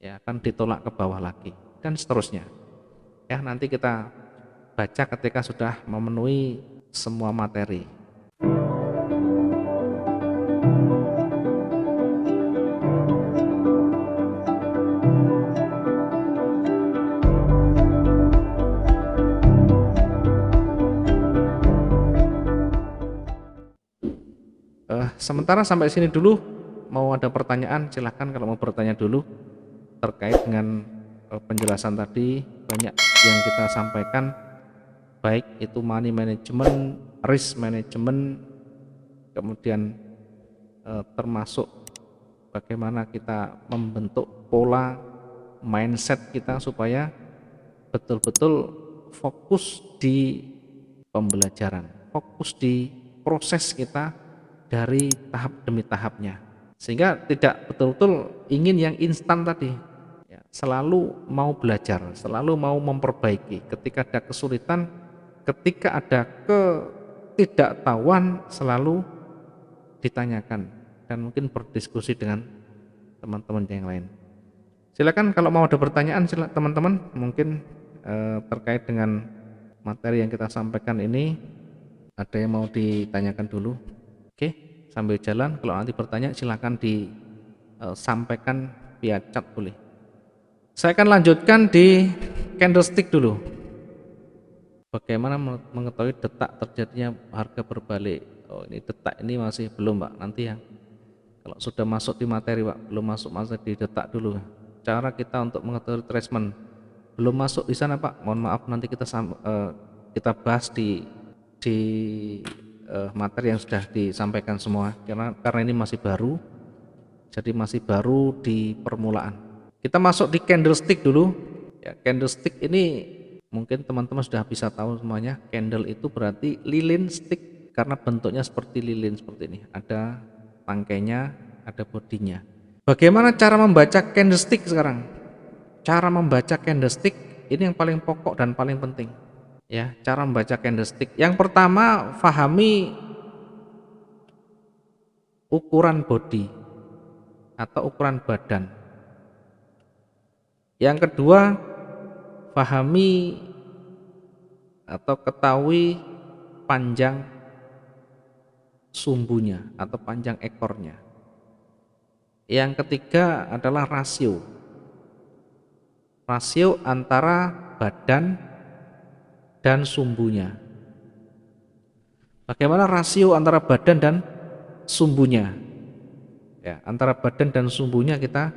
ya akan ditolak ke bawah lagi dan seterusnya. Ya, nanti kita baca ketika sudah memenuhi semua materi. Sementara sampai sini dulu. Mau ada pertanyaan silahkan kalau mau bertanya dulu terkait dengan penjelasan tadi. Banyak yang kita sampaikan, baik itu money management, risk management, kemudian termasuk bagaimana kita membentuk pola mindset kita supaya betul-betul fokus di pembelajaran, fokus di proses kita dari tahap demi tahapnya, sehingga tidak betul-betul ingin yang instan tadi ya, selalu mau belajar, selalu mau memperbaiki. Ketika ada kesulitan, ketika ada ketidaktahuan, selalu ditanyakan dan mungkin berdiskusi dengan teman-teman yang lain. Silakan kalau mau ada pertanyaan, silakan teman-teman, mungkin terkait dengan materi yang kita sampaikan ini, ada yang mau ditanyakan dulu. Oke, sambil jalan kalau nanti bertanya silakan disampaikan via chat boleh. Saya akan lanjutkan di candlestick dulu. Bagaimana mengetahui detak terjadinya harga berbalik? Oh, ini detak ini masih belum, Pak. Nanti ya. Kalau sudah masuk di materi, Pak, belum masuk di detak dulu. Cara kita untuk mengetahui retracement belum masuk di sana, Pak. Mohon maaf, nanti kita bahas di materi yang sudah disampaikan semua, karena ini masih baru, jadi masih baru di permulaan. Kita masuk di candlestick dulu ya. Candlestick ini mungkin teman-teman sudah bisa tahu semuanya. Candle itu berarti lilin, stick karena bentuknya seperti lilin seperti ini, ada tangkainya, ada bodinya. Bagaimana cara membaca candlestick sekarang? Cara membaca candlestick ini yang paling pokok dan paling penting ya, cara membaca candlestick. Yang pertama, fahami ukuran body atau ukuran badan. Yang kedua, fahami atau ketahui panjang sumbunya atau panjang ekornya. Yang ketiga adalah rasio antara badan dan sumbunya. Bagaimana rasio antara badan dan sumbunya? Ya, antara badan dan sumbunya kita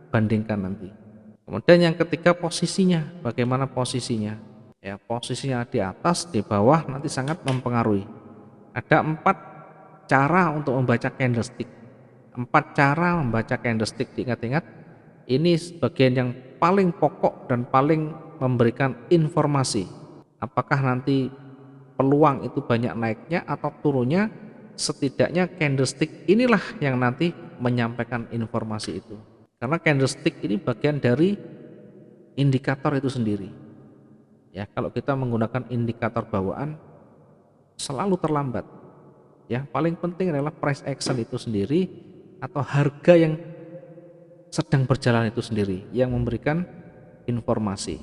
bandingkan nanti. Kemudian yang ketiga, posisinya. Bagaimana posisinya? Ya, posisinya di atas, di bawah nanti sangat mempengaruhi. Ada 4 cara untuk membaca candlestick. 4 cara membaca candlestick. Diingat-ingat, ini sebagian yang paling pokok dan paling memberikan informasi. Apakah nanti peluang itu banyak naiknya atau turunnya, setidaknya candlestick inilah yang nanti menyampaikan informasi itu. Karena candlestick ini bagian dari indikator itu sendiri. Ya, kalau kita menggunakan indikator bawaan selalu terlambat. Ya, paling penting adalah price action itu sendiri atau harga yang sedang berjalan itu sendiri yang memberikan informasi.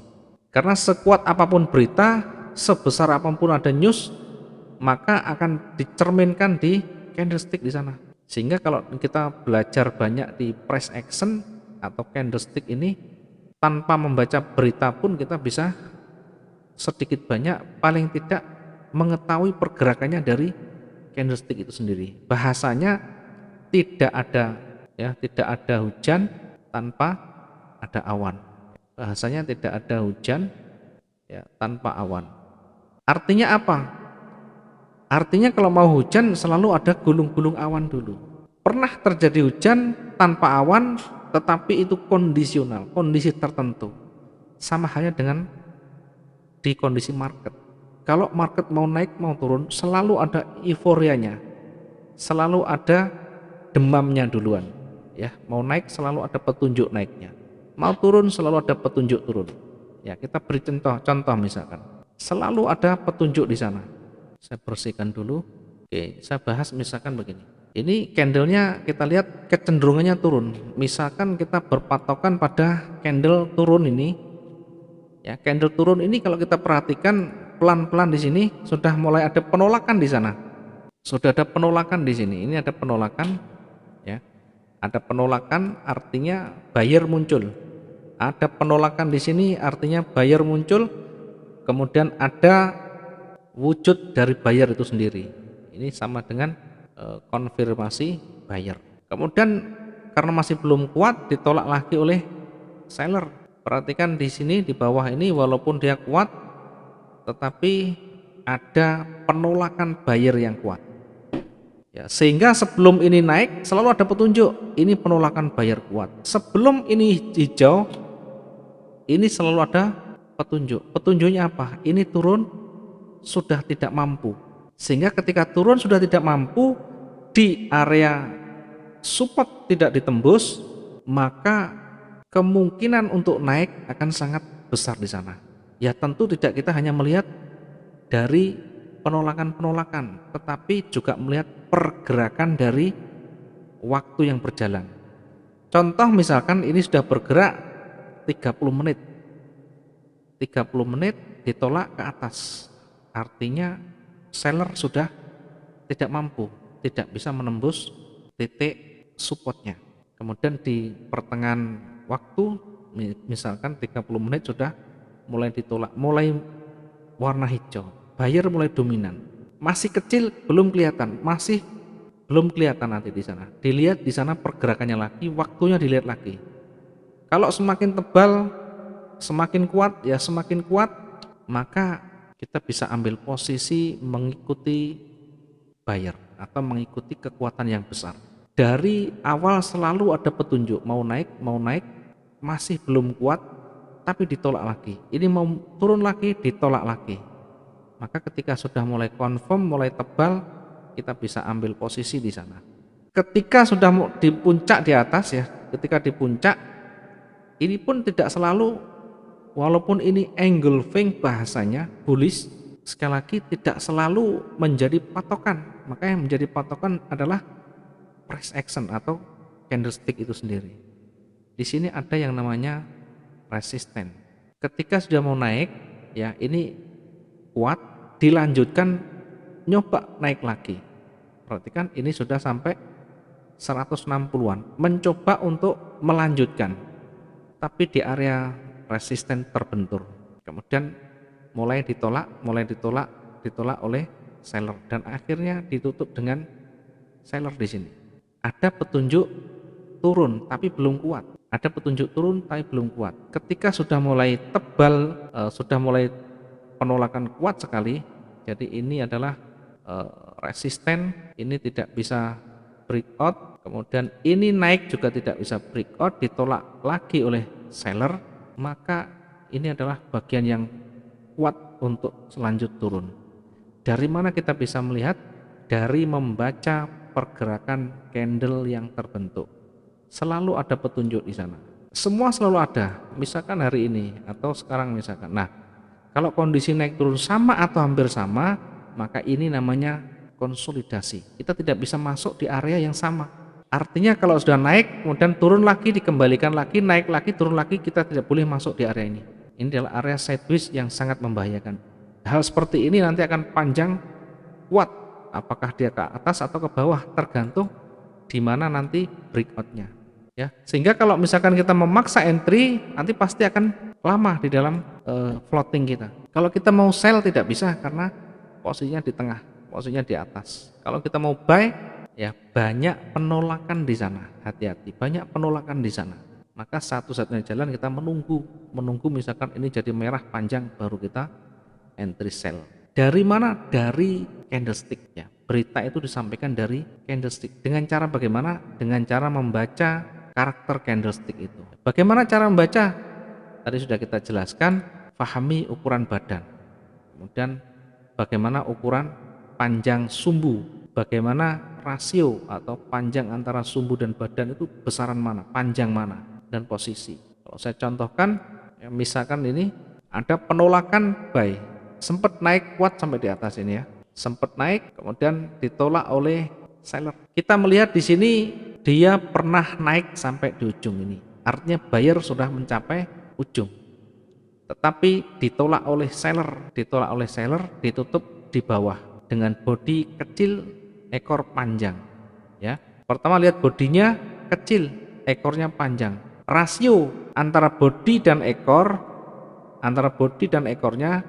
Karena sekuat apapun berita, sebesar apapun ada news, maka akan dicerminkan di candlestick di sana. Sehingga kalau kita belajar banyak di price action atau candlestick ini, tanpa membaca berita pun kita bisa sedikit banyak paling tidak mengetahui pergerakannya dari candlestick itu sendiri. Bahasanya tidak ada hujan tanpa ada awan. Bahasanya tidak ada hujan ya tanpa awan. Artinya apa? Artinya kalau mau hujan selalu ada gulung-gulung awan dulu. Pernah terjadi hujan tanpa awan, tetapi itu kondisional, kondisi tertentu. Sama halnya dengan di kondisi market. Kalau market mau naik mau turun, selalu ada euforianya, selalu ada demamnya duluan. Ya, mau naik selalu ada petunjuk naiknya. Mau turun selalu ada petunjuk turun. Ya, kita beri contoh misalkan. Selalu ada petunjuk di sana. Saya bersihkan dulu. Oke, saya bahas misalkan begini. Ini candlenya kita lihat kecenderungannya turun. Misalkan kita berpatokan pada candle turun ini, ya candle turun ini kalau kita perhatikan pelan-pelan di sini sudah mulai ada penolakan di sana. Sudah ada penolakan di sini. Ini ada penolakan, ya. Ada penolakan artinya buyer muncul. Ada penolakan di sini artinya buyer muncul. Kemudian ada wujud dari buyer itu sendiri. Ini sama dengan konfirmasi buyer. Kemudian karena masih belum kuat ditolak lagi oleh seller. Perhatikan di sini di bawah ini walaupun dia kuat tetapi ada penolakan buyer yang kuat. Ya, sehingga sebelum ini naik selalu ada petunjuk ini penolakan buyer kuat. Sebelum ini hijau ini selalu ada petunjuk. Petunjuknya apa? Ini turun sudah tidak mampu. Sehingga ketika turun sudah tidak mampu di area support tidak ditembus, maka kemungkinan untuk naik akan sangat besar di sana. Ya tentu tidak kita hanya melihat dari penolakan-penolakan, tetapi juga melihat pergerakan dari waktu yang berjalan. Contoh misalkan ini sudah bergerak 30 menit. 30 menit ditolak ke atas. Artinya seller sudah tidak mampu, tidak bisa menembus titik supportnya. Kemudian di pertengahan waktu misalkan 30 menit sudah mulai ditolak, mulai warna hijau, buyer mulai dominan. Masih kecil belum kelihatan, masih belum kelihatan nanti di sana. Dilihat di sana pergerakannya lagi, waktunya dilihat lagi. Kalau semakin tebal, semakin kuat, ya semakin kuat, maka kita bisa ambil posisi mengikuti buyer atau mengikuti kekuatan yang besar. Dari awal selalu ada petunjuk, mau naik, masih belum kuat, tapi ditolak lagi. Ini mau turun lagi, ditolak lagi. Maka ketika sudah mulai confirm, mulai tebal, kita bisa ambil posisi di sana. Ketika sudah di puncak di atas ya, ketika di puncak, ini pun tidak selalu. Walaupun ini engulfing bahasanya bullish, sekali lagi tidak selalu menjadi patokan. Maka yang menjadi patokan adalah price action atau candlestick itu sendiri. Di sini ada yang namanya resisten. Ketika sudah mau naik, ya ini kuat, dilanjutkan nyoba naik lagi. Perhatikan ini sudah sampai 160-an, mencoba untuk melanjutkan. Tapi di area resisten terbentur, kemudian mulai ditolak oleh seller dan akhirnya ditutup dengan seller di sini. Ada petunjuk turun tapi belum kuat. Ada petunjuk turun tapi belum kuat. Ketika sudah mulai tebal, sudah mulai penolakan kuat sekali, jadi ini adalah resisten, ini tidak bisa breakout, kemudian ini naik juga tidak bisa breakout, ditolak lagi oleh seller, maka ini adalah bagian yang kuat untuk selanjut turun. Dari mana kita bisa melihat? Dari membaca pergerakan candle yang terbentuk. Selalu ada petunjuk di sana. Semua selalu ada. Misalkan hari ini atau sekarang misalkan. Nah, kalau kondisi naik turun sama atau hampir sama, maka ini namanya konsolidasi. Kita tidak bisa masuk di area yang sama. Artinya kalau sudah naik, kemudian turun lagi, dikembalikan lagi, naik lagi, turun lagi, kita tidak boleh masuk di area ini. Ini adalah area sideways yang sangat membahayakan. Hal seperti ini nanti akan panjang, kuat. Apakah dia ke atas atau ke bawah, tergantung di mana nanti breakoutnya. Ya, sehingga kalau misalkan kita memaksa entry, nanti pasti akan lama di dalam floating kita. Kalau kita mau sell tidak bisa karena posisinya di tengah, posisinya di atas. Kalau kita mau buy, ya banyak penolakan di sana, hati-hati, banyak penolakan di sana. Maka satu-satunya jalan kita menunggu misalkan ini jadi merah panjang baru kita entry sell. Dari mana? Dari candlestick ya. Berita itu disampaikan dari candlestick. Dengan cara bagaimana? Dengan cara membaca karakter candlestick itu. Bagaimana cara membaca? Tadi sudah kita jelaskan, pahami ukuran badan. Kemudian bagaimana ukuran panjang sumbu, bagaimana rasio atau panjang antara sumbu dan badan itu besaran mana, panjang mana, dan posisi. Kalau saya contohkan, ya misalkan ini ada penolakan buy, sempat naik kuat sampai di atas ini ya, sempat naik kemudian ditolak oleh seller. Kita melihat di sini dia pernah naik sampai di ujung ini. Artinya buyer sudah mencapai ujung. Tetapi ditolak oleh seller, ditutup di bawah dengan bodi kecil, ekor panjang. Ya. Pertama lihat bodinya kecil, ekornya panjang. Rasio antara bodi dan ekornya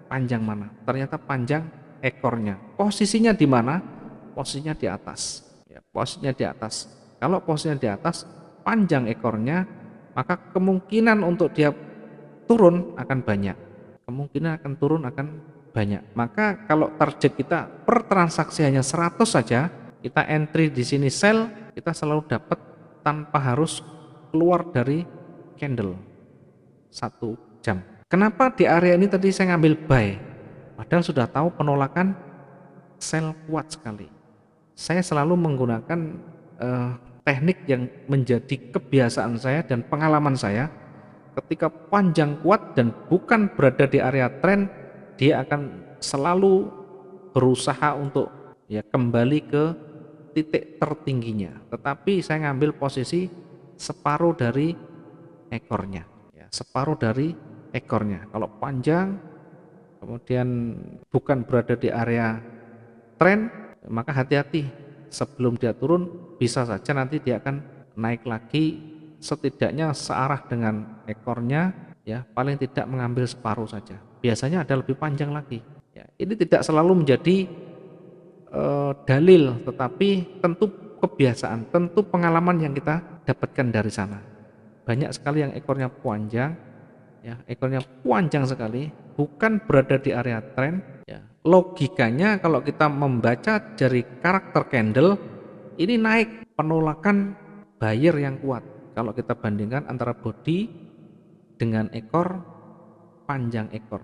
panjang mana? Ternyata panjang ekornya. Posisinya di mana? Posisinya di atas. Ya, posisinya di atas. Kalau posisinya di atas, panjang ekornya, maka kemungkinan untuk dia turun akan banyak. Maka kalau target kita per transaksi hanya 100 saja, kita entry di sini sell, kita selalu dapat tanpa harus keluar dari candle 1 jam. Kenapa di area ini tadi saya ngambil buy? Padahal sudah tahu penolakan sell kuat sekali. Saya selalu menggunakan teknik yang menjadi kebiasaan saya dan pengalaman saya. Ketika panjang kuat dan bukan berada di area tren, dia akan selalu berusaha untuk ya kembali ke titik tertingginya. Tetapi saya ngambil posisi separuh dari ekornya. Ya, separuh dari ekornya. Kalau panjang, kemudian bukan berada di area tren, maka hati-hati. Sebelum dia turun, bisa saja nanti dia akan naik lagi, setidaknya searah dengan ekornya, ya paling tidak mengambil separuh saja. Biasanya ada lebih panjang lagi. Ya, ini tidak selalu menjadi dalil, tetapi tentu kebiasaan, tentu pengalaman yang kita dapatkan dari sana. Banyak sekali yang ekornya panjang, ya ekornya panjang sekali, bukan berada di area tren. Ya, logikanya kalau kita membaca dari karakter candle, ini naik, penolakan buyer yang kuat. Kalau kita bandingkan antara body dengan ekor, panjang ekor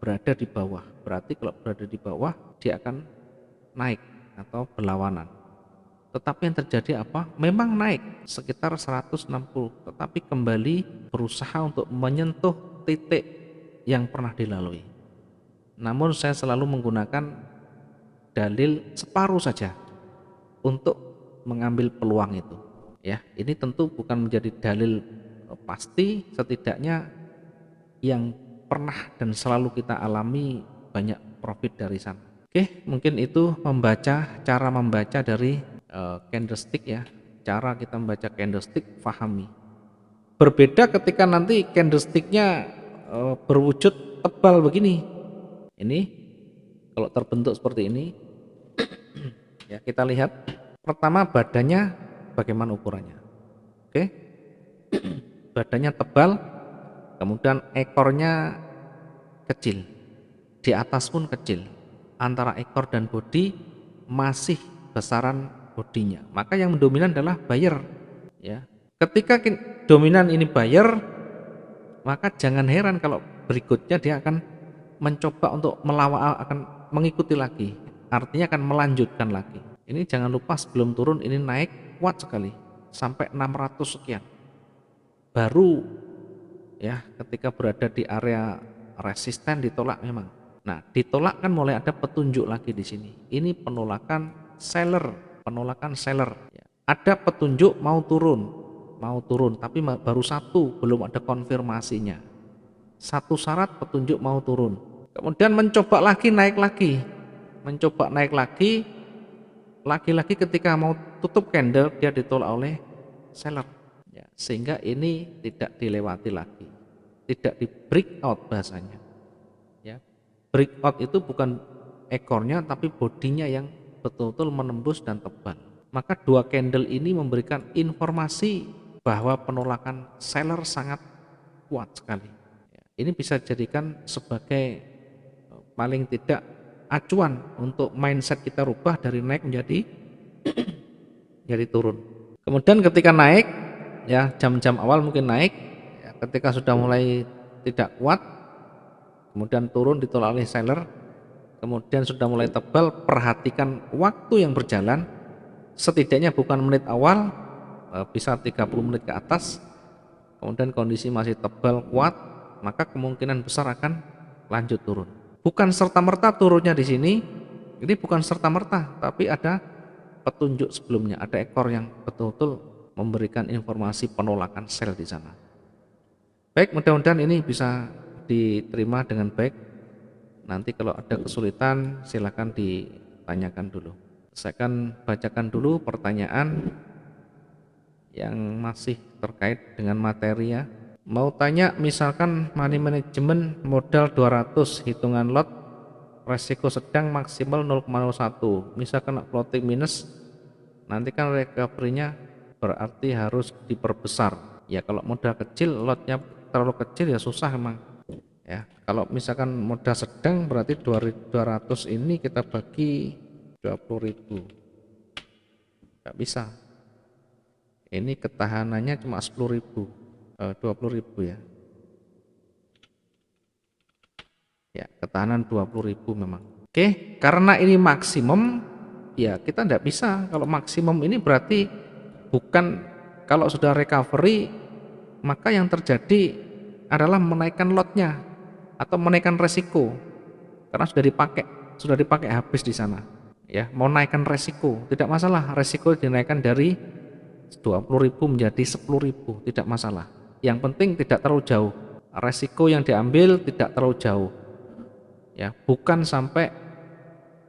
berada di bawah, berarti kalau berada di bawah dia akan naik atau berlawanan. Tetapi yang terjadi apa? Memang naik sekitar 160, tetapi kembali berusaha untuk menyentuh titik yang pernah dilalui. Namun saya selalu menggunakan dalil separuh saja untuk mengambil peluang itu. Ya, ini tentu bukan menjadi dalil pasti, setidaknya yang pernah dan selalu kita alami banyak profit dari sana. Oke, mungkin itu cara membaca dari candlestick ya. Cara kita membaca candlestick, pahami. Berbeda ketika nanti candlesticknya berwujud tebal begini. Ini kalau terbentuk seperti ini, ya kita lihat pertama badannya bagaimana ukurannya. Oke. Badannya tebal, kemudian ekornya kecil. Di atas pun kecil. Antara ekor dan bodi masih besaran bodinya. Maka yang mendominan adalah buyer, ya. Ketika dominan ini buyer, maka jangan heran kalau berikutnya dia akan mencoba untuk akan mengikuti lagi. Artinya akan melanjutkan lagi. Ini jangan lupa sebelum turun ini naik kuat sekali sampai 600 sekian. Baru ya ketika berada di area resisten ditolak memang. Nah, ditolak kan mulai ada petunjuk lagi di sini. Ini penolakan seller. Ya. Ada petunjuk mau turun tapi baru satu, belum ada konfirmasinya. Satu syarat petunjuk mau turun. Kemudian mencoba lagi naik lagi. Lagi-lagi ketika mau tutup candle dia ditolak oleh seller. Ya, sehingga ini tidak dilewati lagi. Tidak di breakout bahasanya. Ya. Breakout itu bukan ekornya tapi bodinya yang betul-betul menembus dan tebal. Maka dua candle ini memberikan informasi bahwa penolakan seller sangat kuat sekali. Ya, ini bisa dijadikan sebagai paling tidak acuan untuk mindset kita rubah dari naik menjadi jadi turun. Kemudian ketika naik, ya jam-jam awal mungkin naik, ya, ketika sudah mulai tidak kuat, kemudian turun ditolak oleh seller, kemudian sudah mulai tebal, perhatikan waktu yang berjalan, setidaknya bukan menit awal, bisa 30 menit ke atas, kemudian kondisi masih tebal kuat, maka kemungkinan besar akan lanjut turun. Bukan serta-merta turunnya di sini, ini bukan serta-merta, tapi ada petunjuk sebelumnya, ada ekor yang betul-betul memberikan informasi penolakan sel di sana. Baik, mudah-mudahan ini bisa diterima dengan baik. Nanti kalau ada kesulitan silakan ditanyakan dulu. Saya akan bacakan dulu pertanyaan yang masih terkait dengan materi ya. Mau tanya misalkan money management modal 200, hitungan lot resiko sedang maksimal 0,01, misalkan floating minus, nanti kan recovery-nya berarti harus diperbesar. Ya kalau modal kecil, lotnya terlalu kecil ya susah emang. Ya, kalau misalkan modal sedang berarti 200 ini kita bagi 20.000. Enggak bisa. Ini ketahanannya cuma 10.000, 20.000 ya. Ya, ketahanan 20.000 memang. Oke, karena ini maksimum, ya kita tidak bisa. Kalau maksimum ini berarti bukan, kalau sudah recovery maka yang terjadi adalah menaikkan lotnya atau menaikkan resiko karena sudah dipakai habis di sana. Ya, mau naikkan resiko tidak masalah, resiko dinaikkan dari 20.000 menjadi 10.000 tidak masalah. Yang penting tidak terlalu jauh. Resiko yang diambil tidak terlalu jauh. Ya, bukan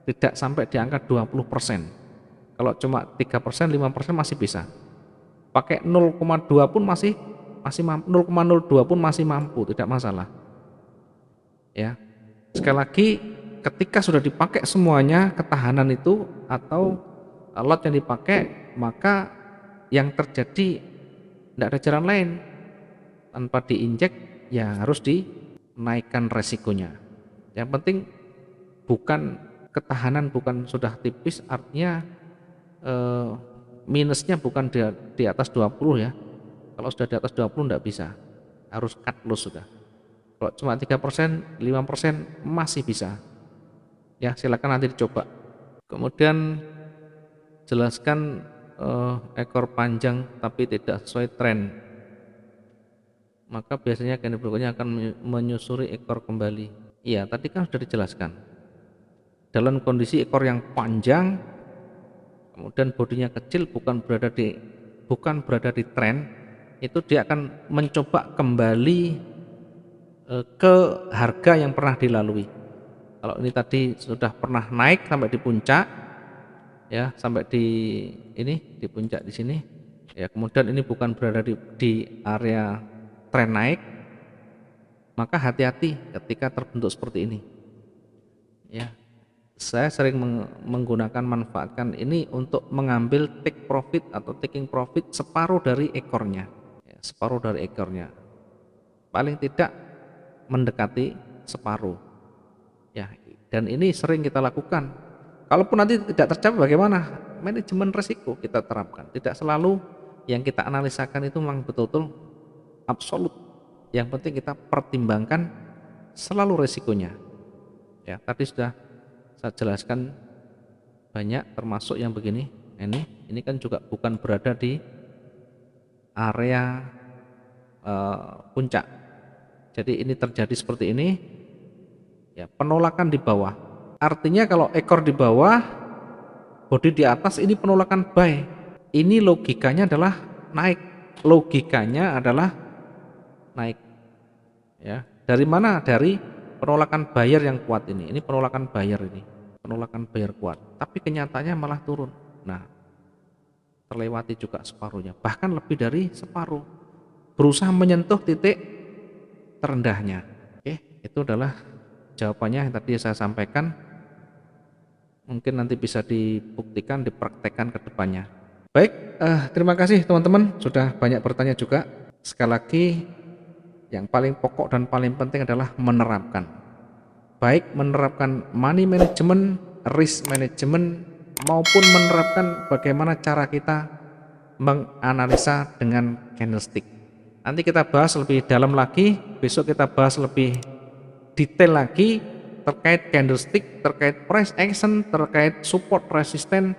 tidak sampai di angka 20%. Kalau cuma 3%, 5% masih bisa. Pakai 0,2 pun masih 0,02 pun masih mampu, tidak masalah. Ya. Sekali lagi, ketika sudah dipakai semuanya ketahanan itu atau lot yang dipakai, maka yang terjadi tidak ada jalan lain. Tanpa diinjek ya harus dinaikkan resikonya. Yang penting bukan ketahanan, bukan sudah tipis, artinya minusnya bukan di atas 20 ya. Kalau sudah di atas 20 enggak bisa, harus cut loss sudah. Kalau cuma 3%, 5% masih bisa. Ya, silakan nanti dicoba. Kemudian jelaskan ekor panjang tapi tidak sesuai tren, maka biasanya candle berikutnya akan menyusuri ekor kembali. Iya, tadi kan sudah dijelaskan. Dalam kondisi ekor yang panjang, kemudian bodinya kecil, bukan berada di tren, itu dia akan mencoba kembali ke harga yang pernah dilalui. Kalau ini tadi sudah pernah naik sampai di puncak, ya sampai di puncak di sini, ya kemudian ini bukan berada di area tren naik, maka hati-hati ketika terbentuk seperti ini. Ya, saya sering menggunakan manfaatkan ini untuk mengambil take profit atau taking profit separuh dari ekornya, ya, separuh dari ekornya, paling tidak mendekati separuh. Ya, dan ini sering kita lakukan. Kalaupun nanti tidak tercapai bagaimana? Manajemen risiko kita terapkan. Tidak selalu yang kita analisakan itu memang betul-betul absolut. Yang penting kita pertimbangkan selalu risikonya. Ya, tadi sudah saya jelaskan banyak, termasuk yang begini. Ini kan juga bukan berada di area puncak. Jadi ini terjadi seperti ini. Ya, penolakan di bawah. Artinya kalau ekor di bawah, bodi di atas, ini penolakan buy. Ini logikanya adalah naik. Logikanya adalah naik. Ya, dari mana? Dari penolakan buyer yang kuat ini. Ini penolakan buyer ini. Penolakan buyer kuat. Tapi kenyataannya malah turun. Nah, terlewati juga separuhnya. Bahkan lebih dari separuh. Berusaha menyentuh titik terendahnya. Oke, itu adalah jawabannya yang tadi saya sampaikan. Mungkin nanti bisa dibuktikan, dipraktekkan ke depannya. Baik, terima kasih teman-teman sudah banyak bertanya juga. Sekali lagi, yang paling pokok dan paling penting adalah menerapkan. Baik menerapkan money management, risk management, maupun menerapkan bagaimana cara kita menganalisa dengan candlestick. Nanti kita bahas lebih dalam lagi, besok kita bahas lebih detail lagi terkait candlestick, terkait price action, terkait support resisten,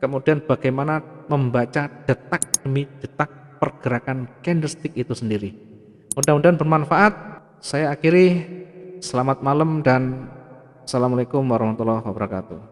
kemudian bagaimana membaca detak demi detak pergerakan candlestick itu sendiri. Mudah-mudahan bermanfaat. Saya akhiri, selamat malam dan assalamualaikum warahmatullahi wabarakatuh.